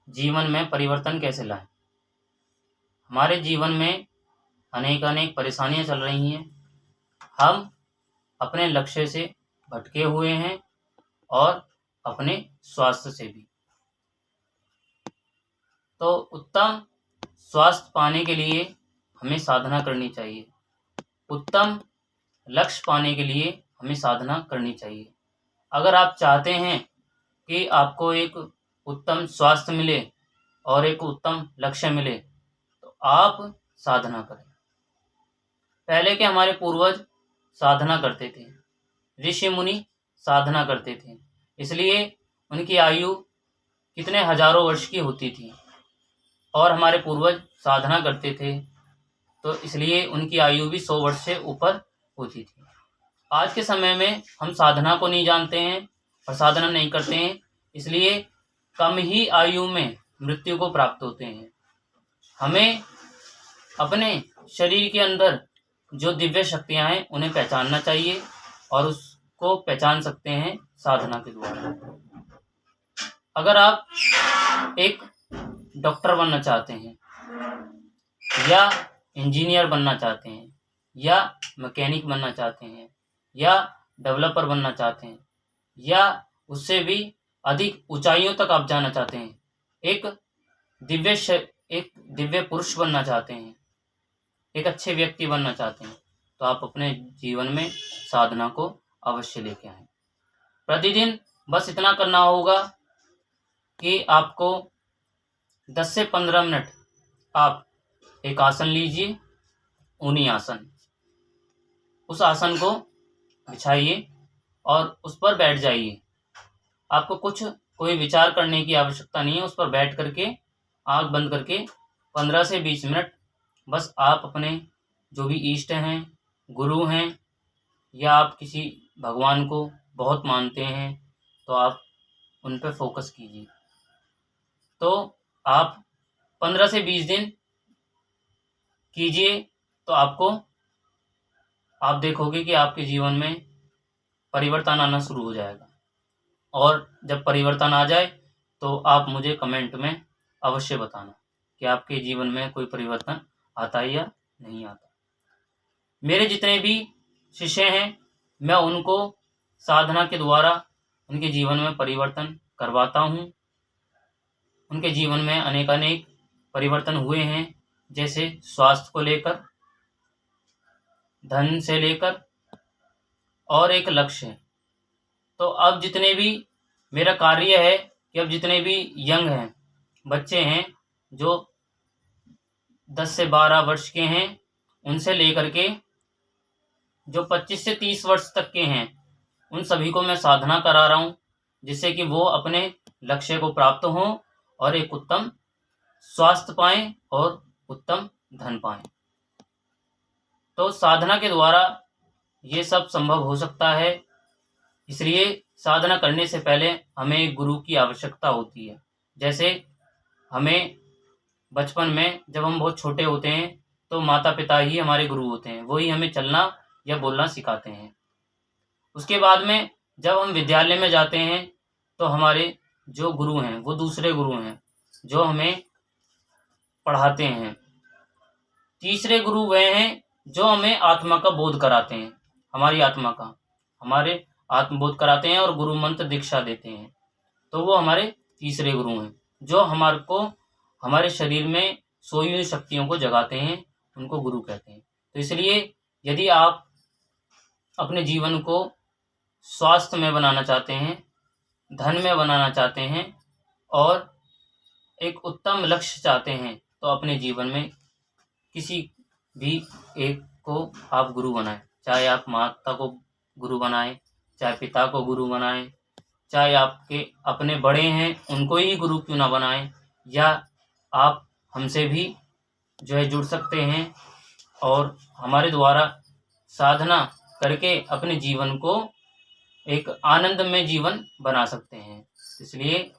जीवन में परिवर्तन कैसे लाएं। हमारे जीवन में अनेक परेशानियां चल रही हैं। हम अपने लक्ष्य से भटके हुए हैं और अपने स्वास्थ्य से भी। तो उत्तम स्वास्थ्य पाने के लिए हमें साधना करनी चाहिए। उत्तम लक्ष्य पाने के लिए हमें साधना करनी चाहिए। अगर आप चाहते हैं कि आपको एक उत्तम स्वास्थ्य मिले और एक उत्तम लक्ष्य मिले तो आप साधना करें। पहले के हमारे पूर्वज साधना करते थे, ऋषि मुनि साधना करते थे, इसलिए उनकी आयु कितने हजारों वर्ष की होती थी। और हमारे पूर्वज साधना करते थे तो इसलिए उनकी आयु भी 100 वर्ष से ऊपर होती थी। आज के समय में हम साधना को नहीं जानते हैं और साधना नहीं करते हैं, इसलिए कम ही आयु में मृत्यु को प्राप्त होते हैं। हमें अपने शरीर के अंदर जो दिव्य शक्तियां हैं उन्हें पहचानना चाहिए और उसको पहचान सकते हैं साधना के द्वारा। अगर आप एक डॉक्टर बनना चाहते हैं या इंजीनियर बनना चाहते हैं या मैकेनिक बनना चाहते हैं या डेवलपर बनना चाहते हैं या उससे भी अधिक ऊंचाइयों तक आप जाना चाहते हैं, एक दिव्य पुरुष बनना चाहते हैं, एक अच्छे व्यक्ति बनना चाहते हैं, तो आप अपने जीवन में साधना को अवश्य लेके आएं। प्रतिदिन बस इतना करना होगा कि आपको 10 से 15 मिनट आप एक आसन लीजिए, ऊनी आसन। उस आसन को बिछाइए और उस पर बैठ जाइए। आपको कोई विचार करने की आवश्यकता नहीं है। उस पर बैठ करके आंख बंद करके 15 से 20 मिनट बस आप अपने जो भी इष्ट हैं, गुरु हैं या आप किसी भगवान को बहुत मानते हैं तो आप उन पर फोकस कीजिए। तो आप 15 से 20 दिन कीजिए तो आप देखोगे कि आपके जीवन में परिवर्तन आना शुरू हो जाएगा। और जब परिवर्तन आ जाए तो आप मुझे कमेंट में अवश्य बताना कि आपके जीवन में कोई परिवर्तन आता है या नहीं आता। मेरे जितने भी शिष्य हैं मैं उनको साधना के द्वारा उनके जीवन में परिवर्तन करवाता हूँ। उनके जीवन में अनेक परिवर्तन हुए हैं, जैसे स्वास्थ्य को लेकर, धन से लेकर और एक लक्ष्य है। तो अब जितने भी मेरा कार्य है कि अब जितने भी यंग हैं, बच्चे हैं जो 10 से 12 वर्ष के हैं, उनसे लेकर के जो 25 से 30 वर्ष तक के हैं, उन सभी को मैं साधना करा रहा हूँ, जिससे कि वो अपने लक्ष्य को प्राप्त हों और एक उत्तम स्वास्थ्य पाएं और उत्तम धन पाएं। तो साधना के द्वारा ये सब संभव हो सकता है। इसलिए साधना करने से पहले हमें एक गुरु की आवश्यकता होती है। जैसे हमें बचपन में जब हम बहुत छोटे होते हैं तो माता पिता ही हमारे गुरु होते हैं, वही हमें चलना या बोलना सिखाते हैं। उसके बाद में जब हम विद्यालय में जाते हैं तो हमारे जो गुरु हैं वो दूसरे गुरु हैं जो हमें पढ़ाते हैं। तीसरे गुरु वह हैं जो हमें आत्मा का बोध कराते हैं, हमारे आत्मबोध कराते हैं और गुरु मंत्र दीक्षा देते हैं। तो वो हमारे तीसरे गुरु हैं जो हमारे शरीर में सोई हुई शक्तियों को जगाते हैं, उनको गुरु कहते हैं। तो इसलिए यदि आप अपने जीवन को स्वास्थ्य में बनाना चाहते हैं, धन में बनाना चाहते हैं और एक उत्तम लक्ष्य चाहते हैं तो अपने जीवन में किसी भी एक को आप गुरु बनाएं। चाहे आप माता को गुरु बनाएं, चाहे पिता को गुरु बनाएं, चाहे आपके अपने बड़े हैं उनको ही गुरु क्यों ना बनाएं, या आप हमसे भी जो है जुड़ सकते हैं और हमारे द्वारा साधना करके अपने जीवन को एक आनंदमय जीवन बना सकते हैं। इसलिए